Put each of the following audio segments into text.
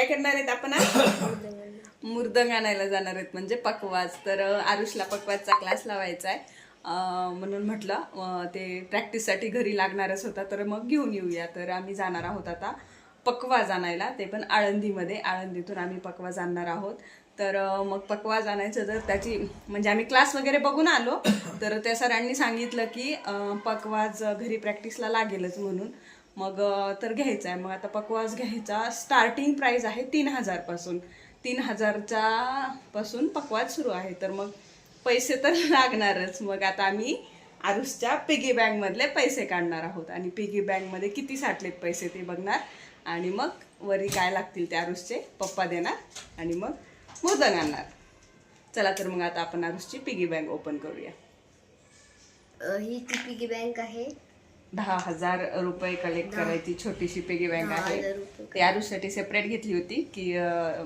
काय करणार आहेत आपण आज? मुर्दंग आणायला जाणार आहेत, म्हणजे पकवाज. तर आरुषला पकवाजचा क्लास लावायचा आहे, म्हणून म्हटलं ते प्रॅक्टिससाठी घरी लागणारच होता, तर मग घेऊन येऊया. तर आम्ही जाणार आहोत आता पकवाज आणायला, ते पण आळंदीमध्ये. आळंदीतून आम्ही पकवाज आणणार आहोत. तर मग पकवाज आणायचं, तर त्याची म्हणजे आम्ही क्लास वगैरे बघून आलो, तर त्या सरांनी सांगितलं की पकवाज घरी प्रॅक्टिसला लागेलच म्हणून. मग तर घ्यायचा आहे. मग आता पकवाज घ्यायचा. स्टार्टिंग प्राईस आहे 3000 पासून. 3000च्या पासून पकवाज सुरू आहे. तर मग पैसे तर लागणारच. मग आता आम्ही आरुषच्या पिगी बँकमधले पैसे काढणार आहोत, आणि पिगी बँकमध्ये किती साठलेत पैसे ते बघणार, आणि मग वरी काय लागतील ते आरुषचे पप्पा देणार, आणि मग मोदक आणणार. चला तर मग आता आपण आरुषची पिगी बँक ओपन करूया. ही ती पिगी बँक आहे. 10,000 रुपये कलेक्ट करायची छोटीशी पिगी बँक आहे. 10,000 रुपये. ती आरुषसाठी सेपरेट घेतली होती की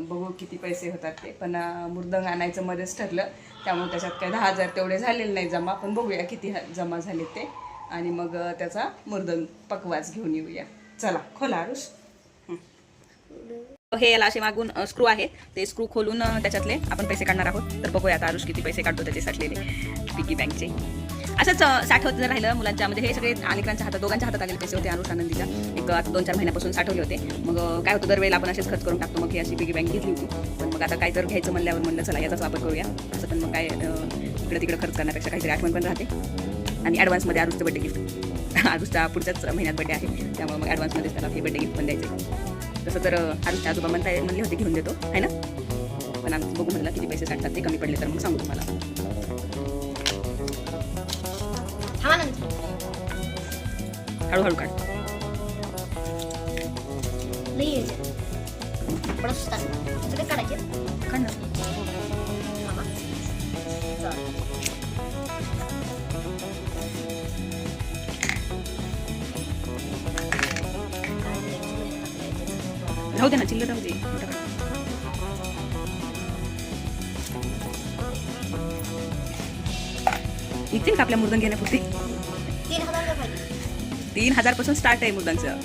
बघू किती पैसे होतात ते, पण मुर्दंग आणायचं मध्येच ठरलं, त्यामुळे त्याच्यात काही 10,000 तेवढे झालेले नाही जमा. पण बघूया किती जमा झाले ते, आणि मग त्याचा मुर्दंग पकवाज घेऊन येऊया. चला खोला आरुष. हे याला असे मागून स्क्रू आहेत, ते स्क्रू खोलून त्याच्यातले आपण पैसे काढणार आहोत. तर बघूया आता आरुष किती पैसे काढतो त्याचे साठलेले पिगी बँकचे. असंच साठवत जर राहिलं मुलांच्या, म्हणजे हे सगळे अनेकांच्या हातात, दोघांच्या हातात आलेले पैसे होते आरुष आनंदीच्या. एक आता 2-4 महिन्यापासून साठवले होते. मग काय होतं, दरवेळेला आपण असेच खर्च करून टाकतो. मग ही अशी पिगी बँक घेतली होती, पण मग आता काय तर घ्यायचं म्हणल्यावर म्हणलं चला याचाच वापर करूया. असं पण मग काय इकडे तिकडे खर्च करण्यापेक्षा काहीतरी आठवण पण राहते. आणि ॲडव्हान्समध्ये आरुषचं बड्डे गिफ्ट, आरुषचा पुढच्याच महिन्यात बड्डे आहे, त्यामुळे मग ॲडव्हान्समध्ये त्याला हे बड्डे गिफ्ट पण द्यायचे. तसं तर आरुषच्या आजोबा म्हणले होते घेऊन देतो, आहे ना, पण आम्ही बघू म्हणलं किती पैसे साठतात ते. कमी पडले तर मग सांगू तुम्हाला. हळूहळू काढ. काढ ना. राहू दे ना, चिल्लर राहू दे. निघतील का आपल्या मुर्दंग घेण्यापुरती? 3,000 पासून स्टार्ट आहे मुर्दंगचं.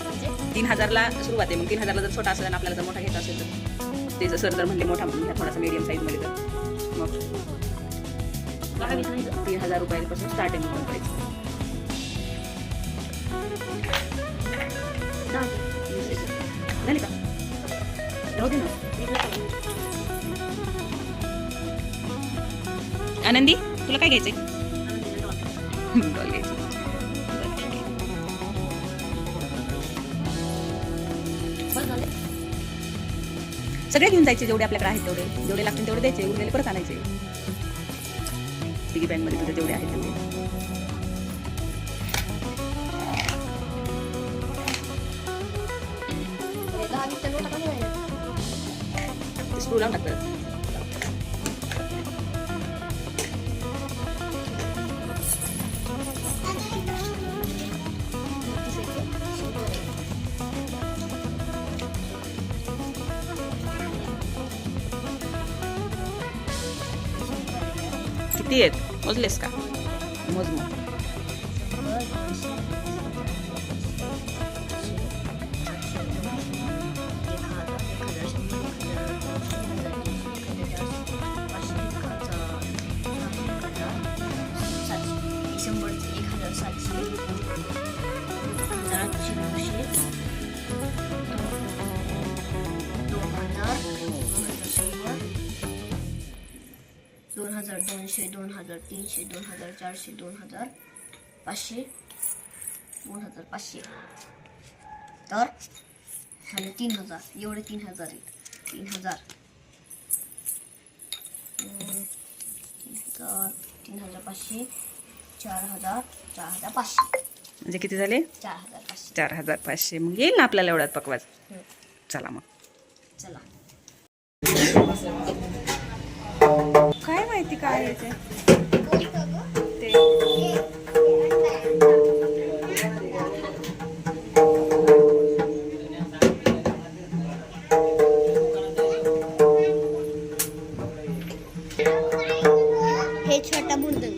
3,000ला सुरुवात आहे. मग 3,000ला जर छोटा असेल आणि आपल्याला जर मोठा घ्यायचा असेल तर ते सर जर म्हणले मोठा घ्या, थोडासा मीडियम साईजमध्ये, तर मग 3,000 रुपयापासून स्टार्ट आहे मुर्दंग प्राईस. झाली का? राहू दे ना. आनंदी तुला काय घ्यायचंय? डॉल घ्यायची. सगळे घेऊन जायचे जेवढे आपल्याकडे आहेत तेवढे, जेवढे लागतील तेवढे द्यायचे, उरलेले परत आणायचे. पिगी बँकमध्ये तुझे जेवढे आहेत तेवढे. स्क्रू लावून टाकतात. किती आहेत मोजलेस का? मोज मग. हजार 200, 2,300, 2,400, 2,500, 2,500. तर झाले 3,000. एवढे 3,000 आहेत. 3,000, 3,500, 4,000, 4,500. म्हणजे किती झाले? 4,500. 4,500. मग येईल ना आपल्याला एवढ्यात पकवाज. चला मग. चला. काय माहिती काय आहे ते. हे छोटा मुर्दंग.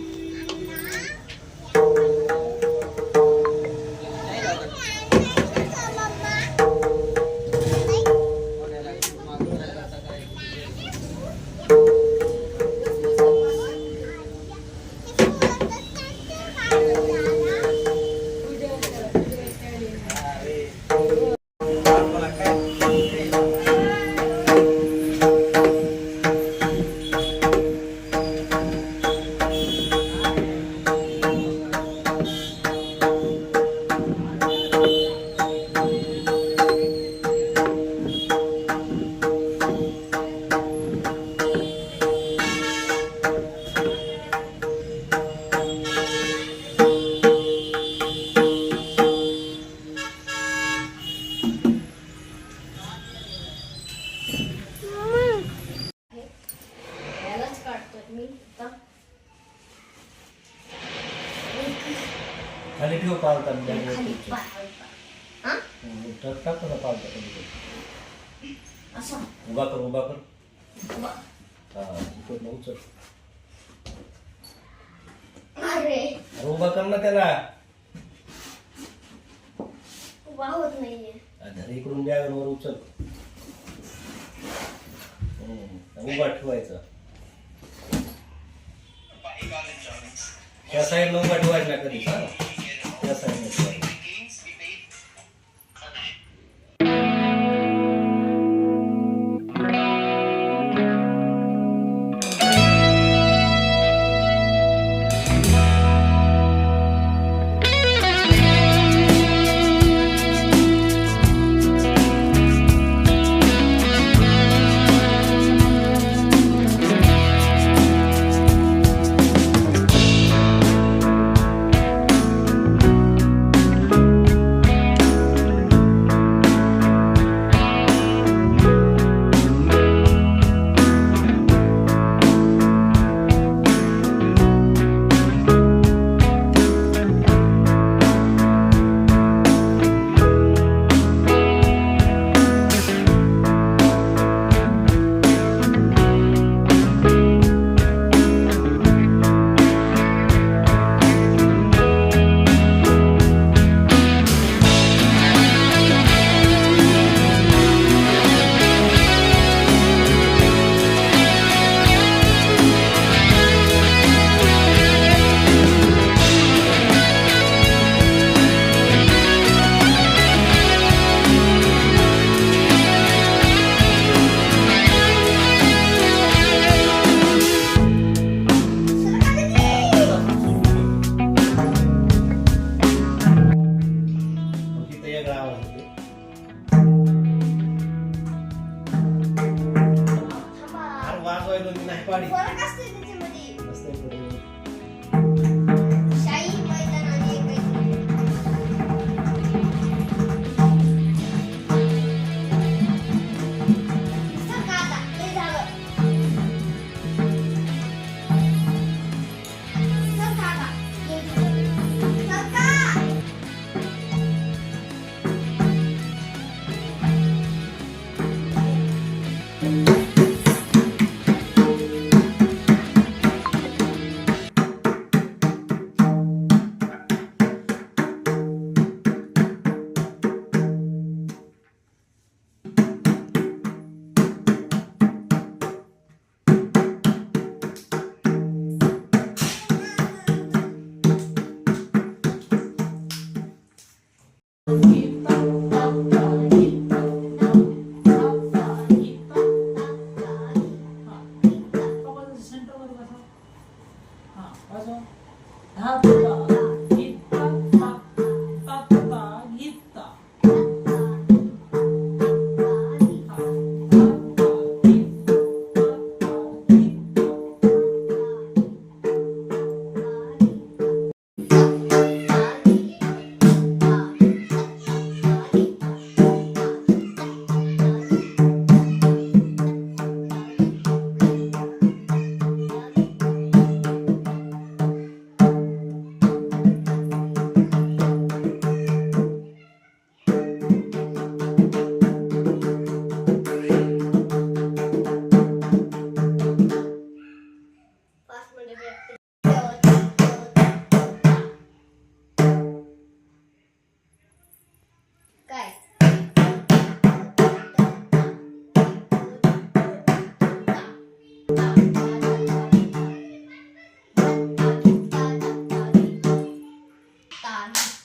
खाली ठेव पालता खाली हा टाकतो ना पालता कधी असं उभा कर उभा. हा इकडनं उचल अरे अरे उभा कर ना त्याला उभा होत नाहीये. अरे इकडून बॅगवर उचल उभा ठेवायचा त्या साईडला उभा ठेवायचा ना कधी त्या साईडला ठेवायचा वाजवायला मी नाही पाडी फरक असते त्याच्यामध्ये. मस्त आहे पुढे. शाही मैदान आणि काहीतरी. सरका आता, हे झालं. सरका आता, हे झालं. सरका. काय ताली